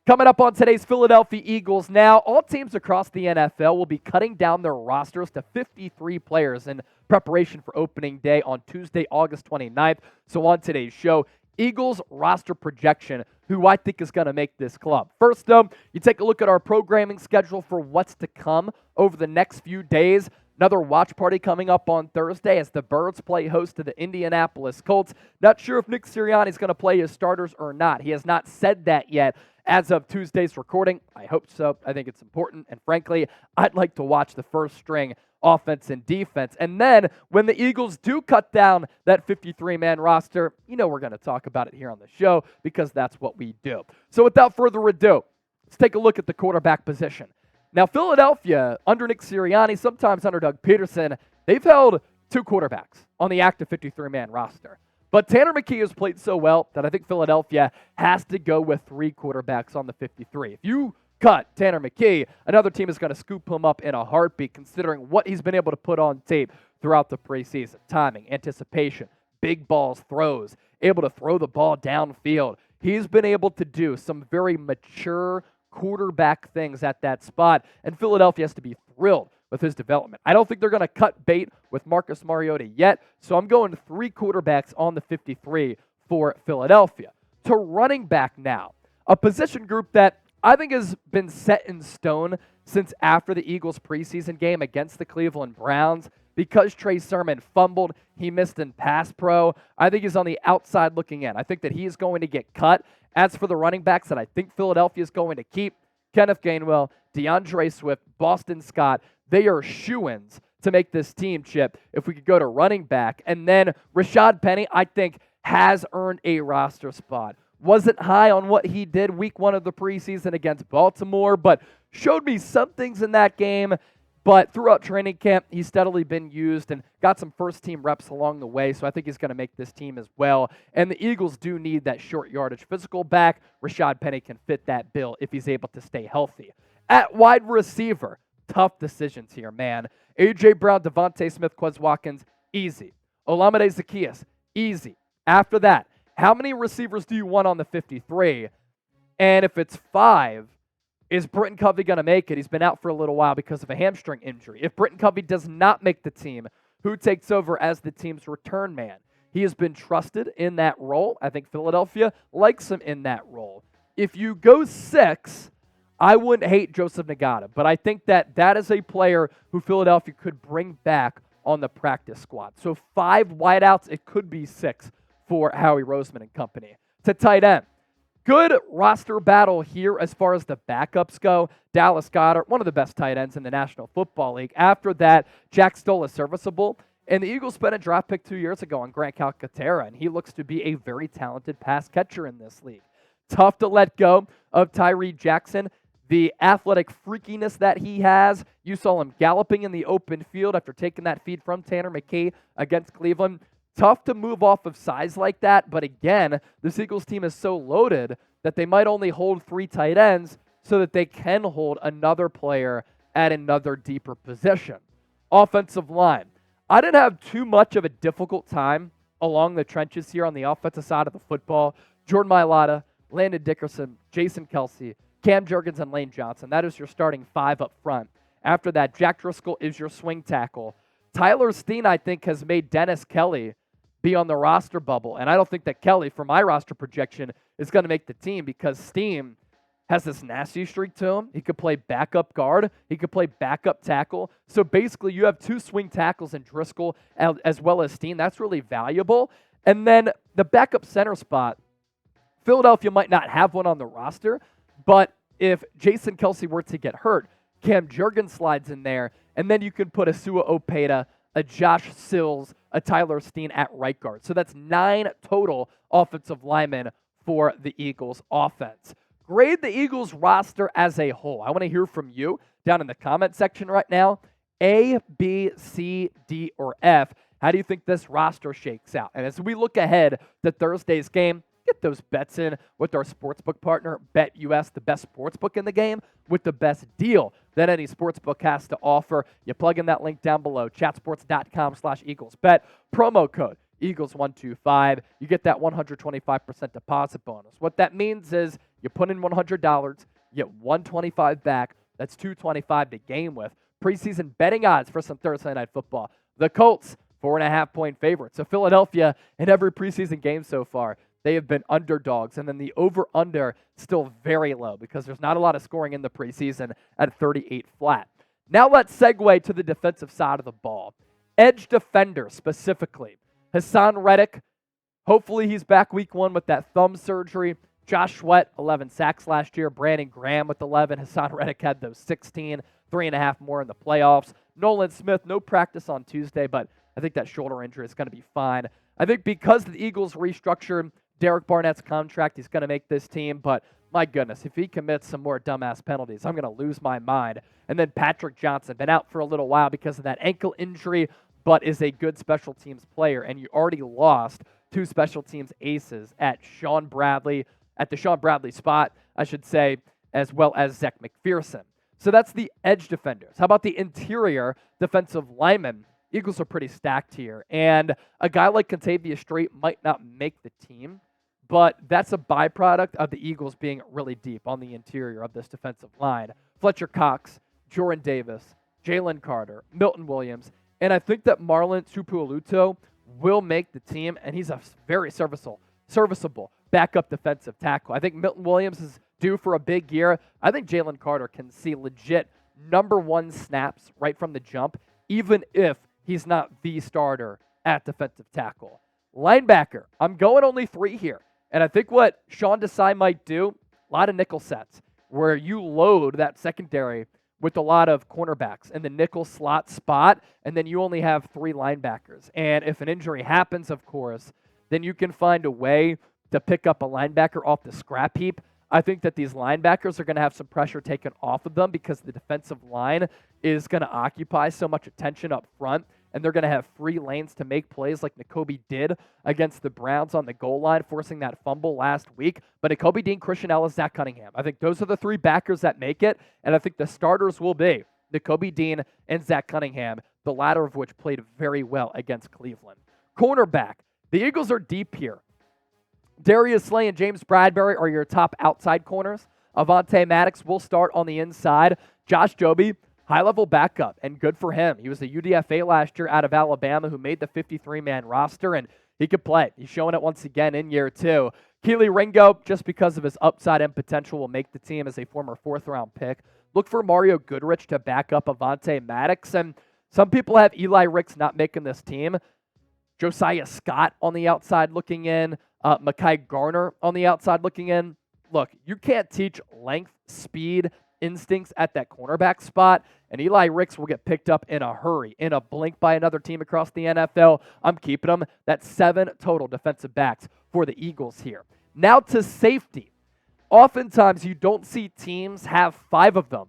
Coming up on today's Philadelphia Eagles now, all teams across the NFL will be cutting down their rosters to 53 players in preparation for opening day on Tuesday, August 29th. So on today's show, Eagles roster projection, who I think is going to make this club. First, though, you take a look at our programming schedule for what's to come over the next few days. Another watch party coming up on Thursday as the Birds play host to the Indianapolis Colts. Not sure if Nick Sirianni is going to play his starters or not. He has not said that yet as of Tuesday's recording. I hope so. I think it's important. And frankly, I'd like to watch the first string offense and defense. And then when the Eagles do cut down that 53-man roster, you know we're going to talk about it here on the show because that's what we do. So without further ado, let's take a look at the quarterback position. Now, Philadelphia, under Nick Sirianni, sometimes under Doug Peterson, they've held two quarterbacks on the active 53-man roster. But Tanner McKee has played so well that I think Philadelphia has to go with three quarterbacks on the 53. If you cut Tanner McKee, another team is going to scoop him up in a heartbeat, considering what he's been able to put on tape throughout the preseason. Timing, anticipation, big balls, throws, able to throw the ball downfield. He's been able to do some very mature quarterback things at that spot, and Philadelphia has to be thrilled with his development. I don't think they're going to cut bait with Marcus Mariota yet, so I'm going to three quarterbacks on the 53 for Philadelphia. To running back now, a position group that I think has been set in stone since after the Eagles preseason game against the Cleveland Browns. Because Trey Sermon fumbled, he missed in pass pro. I think he's on the outside looking in. I think that he is going to get cut. As for the running backs that I think Philadelphia is going to keep, Kenneth Gainwell, DeAndre Swift, Boston Scott, they are shoo-ins to make this team, Chip, if we could go to running back. And then Rashaad Penny, I think, has earned a roster spot. Wasn't high on what he did week one of the preseason against Baltimore, but showed me some things in that game. But throughout training camp, he's steadily been used and got some first-team reps along the way, so I think he's going to make this team as well. And the Eagles do need that short yardage physical back. Rashaad Penny can fit that bill if he's able to stay healthy. At wide receiver, tough decisions here, man. A.J. Brown, DeVonta Smith, Quez Watkins, easy. Olamide Zaccheaus, easy. After that, how many receivers do you want on the 53? And if it's 5, is Britton Covey going to make it? He's been out for a little while because of a hamstring injury. If Britton Covey does not make the team, who takes over as the team's return man? He has been trusted in that role. I think Philadelphia likes him in that role. If you go 6, I wouldn't hate Joseph Nagata, but I think that that is a player who Philadelphia could bring back on the practice squad. So 5 wideouts, it could be 6 for Howie Roseman and company. To tight end. Good roster battle here as far as the backups go. Dallas Goedert, one of the best tight ends in the National Football League. After that, Jack Stoll is serviceable. And the Eagles spent a draft pick 2 years ago on Grant Calcaterra, and he looks to be a very talented pass catcher in this league. Tough to let go of Tyree Jackson. The athletic freakiness that he has, you saw him galloping in the open field after taking that feed from Tanner McKee against Cleveland. Tough to move off of size like that, but again, this Eagles team is so loaded that they might only hold 3 tight ends so that they can hold another player at another deeper position. Offensive line. I didn't have too much of a difficult time along the trenches here on the offensive side of the football. Jordan Mailata, Landon Dickerson, Jason Kelce, Cam Jurgens, and Lane Johnson. That is your starting 5 up front. After that, Jack Driscoll is your swing tackle. Tyler Steen, I think, has made Dennis Kelly be on the roster bubble. And I don't think that Kelly, for my roster projection, is going to make the team because Steen has this nasty streak to him. He could play backup guard. He could play backup tackle. So basically, you have 2 swing tackles in Driscoll as well as Steen. That's really valuable. And then the backup center spot, Philadelphia might not have one on the roster, but if Jason Kelce were to get hurt, Cam Jurgens slides in there, and then you can put a Sua Opeta, a Josh Sills, a Tyler Steen at right guard. So that's 9 total offensive linemen for the Eagles offense. Grade the Eagles roster as a whole. I want to hear from you down in the comment section right now. A, B, C, D, or F. How do you think this roster shakes out? And as we look ahead to Thursday's game, get those bets in with our sportsbook partner, BetUS, the best sportsbook in the game, with the best deal that any sportsbook has to offer. You plug in that link down below, chatsports.com/EaglesBet, promo code Eagles125. You get that 125% deposit bonus. What that means is You put in $100, you get $125 back. That's $225 to game with. Preseason betting odds for some Thursday Night Football. The Colts, 4.5-point favorites. So Philadelphia, in every preseason game so far, they have been underdogs. And then the over-under still very low because there's not a lot of scoring in the preseason at 38 flat. Now let's segue to the defensive side of the ball. Edge defender specifically. Hassan Reddick, hopefully he's back week 1 with that thumb surgery. Josh Sweat, 11 sacks last year. Brandon Graham with 11. Hassan Reddick had those 16, 3.5 more in the playoffs. Nolan Smith, no practice on Tuesday, but I think that shoulder injury is going to be fine. I think because the Eagles restructured Derek Barnett's contract, he's going to make this team, but my goodness, if he commits some more dumbass penalties, I'm going to lose my mind. And then Patrick Johnson, been out for a little while because of that ankle injury, but is a good special teams player, and you already lost 2 special teams aces at the Sean Bradley spot, I should say, as well as Zach McPherson. So that's the edge defenders. How about the interior defensive linemen? Eagles are pretty stacked here. And a guy like Kentavious Street might not make the team, but that's a byproduct of the Eagles being really deep on the interior of this defensive line. Fletcher Cox, Jordan Davis, Jalen Carter, Milton Williams, and I think that Marlon Tupuoluto will make the team, and he's a very serviceable backup defensive tackle. I think Milton Williams is due for a big year. I think Jalen Carter can see legit number 1 snaps right from the jump, even if he's not the starter at defensive tackle. Linebacker, I'm going only 3 here. And I think what Sean Desai might do, a lot of nickel sets, where you load that secondary with a lot of cornerbacks in the nickel slot spot, and then you only have 3 linebackers. And if an injury happens, of course, then you can find a way to pick up a linebacker off the scrap heap. I think that these linebackers are going to have some pressure taken off of them because the defensive line is going to occupy so much attention up front, and they're going to have free lanes to make plays like Nakobe did against the Browns on the goal line, forcing that fumble last week. But Nakobe Dean, Christian Ellis, Zach Cunningham. I think those are the 3 backers that make it, and I think the starters will be Nakobe Dean and Zach Cunningham, the latter of which played very well against Cleveland. Cornerback, the Eagles are deep here. Darius Slay and James Bradbury are your top outside corners. Avonte Maddox will start on the inside. Josh Jobe, high-level backup, and good for him. He was a UDFA last year out of Alabama who made the 53-man roster, and he could play. He's showing it once again in year 2. Keely Ringo, just because of his upside and potential, will make the team as a former 4th-round pick. Look for Mario Goodrich to back up Avonte Maddox, and some people have Eli Ricks not making this team. Josiah Scott on the outside looking in. Mekhi Garner on the outside looking in. Look, you can't teach length, speed, instincts at that cornerback spot, and Eli Ricks will get picked up in a hurry, in a blink by another team across the NFL. I'm keeping them. That's 7 total defensive backs for the Eagles here. Now to safety. Oftentimes you don't see teams have 5 of them,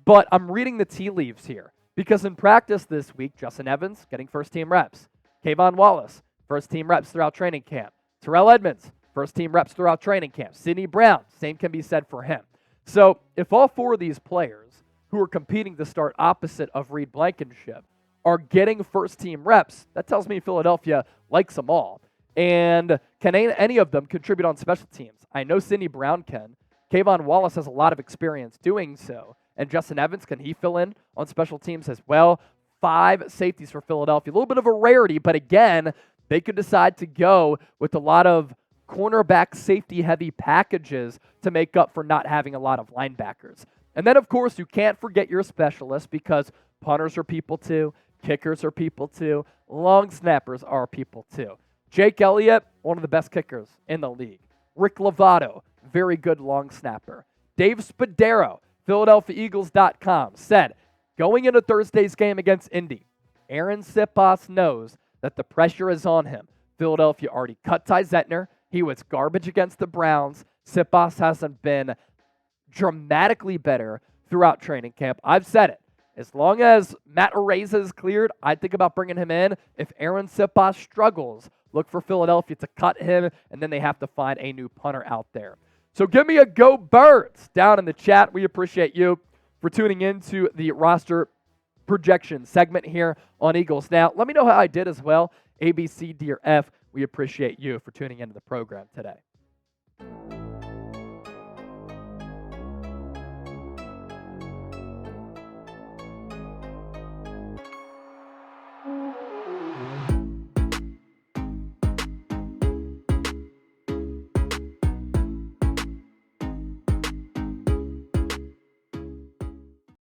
but I'm reading the tea leaves here because in practice this week, Justin Evans getting first-team reps. Kayvon Wallace, first-team reps throughout training camp. Terrell Edmonds, first-team reps throughout training camp. Sidney Brown, same can be said for him. So if all 4 of these players who are competing to start opposite of Reed Blankenship are getting first-team reps, that tells me Philadelphia likes them all. And can any of them contribute on special teams? I know Sidney Brown can. Kayvon Wallace has a lot of experience doing so. And Justin Evans, can he fill in on special teams as well? 5 safeties for Philadelphia. A little bit of a rarity, but again, they could decide to go with a lot of cornerback safety-heavy packages to make up for not having a lot of linebackers. And then, of course, you can't forget your specialists because punters are people too, kickers are people too, long snappers are people too. Jake Elliott, one of the best kickers in the league. Rick Lovato, very good long snapper. Dave Spadaro, PhiladelphiaEagles.com, said, going into Thursday's game against Indy, Aaron Siposs knows that the pressure is on him. Philadelphia already cut Ty Zettner. He was garbage against the Browns. Siposs hasn't been dramatically better throughout training camp. I've said it. As long as Matt Araiza is cleared, I'd think about bringing him in. If Aaron Siposs struggles, look for Philadelphia to cut him, and then they have to find a new punter out there. So give me a Go Birds down in the chat. We appreciate you for tuning into the roster projection segment here on Eagles Now. Let me know how I did as well. A, B, C, D, or F. We appreciate you for tuning into the program today.